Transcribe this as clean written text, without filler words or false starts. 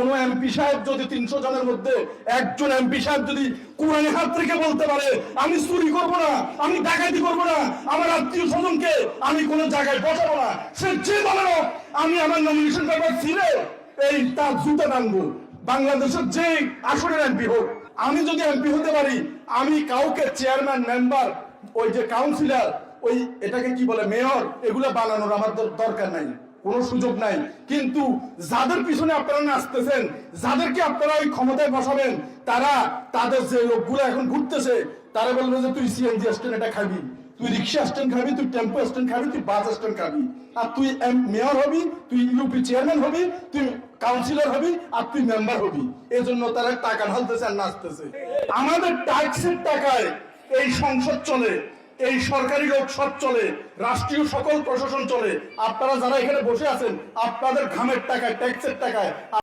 কোন এমপি সাহেব যদি 300 জনের মধ্যে একজন এমপি সাহেব যদি কোরআনে হাত রেখে বলতে পারে আমি চুরি করব না, আমি ডাকাতি করব না, আমার আত্মীয় স্বজনকে আমি কোন জায়গায় বসাবো না, সে যে দলের হোক, আমি আমার নমিনেশন পেপার ছিঁড়ে এই তার জুতা টানবো। বাংলাদেশের যে আসনের এমপি হোক, আমি যদি এমপি হতে পারি, আমি কাউকে চেয়ারম্যান, মেম্বার, ওই যে কাউন্সিলর, ওই এটাকে কি বলে মেয়র, এগুলো বানানোর আমার দরকার নাই, কোনো সুযোগ নাই। কিন্তু যাদের পিছনে আপনারা নাচতেছেন, যাদেরকে আপনারা ওই ক্ষমতায় বসাবেন, তারা তাদের যে লোকগুলো এখন ঘুরতেছে, তারা বলবে যে তুই সিএনজি স্ট্যান্ড এটা খাবি, তুই রিক্সা স্ট্যান্ড খাবি, তুই টেম্পো স্ট্যান্ড খাবি, তুই বাস স্ট্যান্ড খাবি, আর তুই মেয়র হবি, তুই ইউপি চেয়ারম্যান হবি, তুই কাউন্সিলর হবি, আর তুই মেম্বার হবি। এজন্য তারা টাকা ঢালতেছে আর নাচতেছে। আমাদের ট্যাক্সের টাকায় এই সংসদ চলে, এই সরকারি লোক সব চলে, রাষ্ট্রীয় সকল প্রশাসন চলে। আপনারা যারা এখানে বসে আছেন, আপনাদের ঘামের টাকায়, ট্যাক্সের টাকায়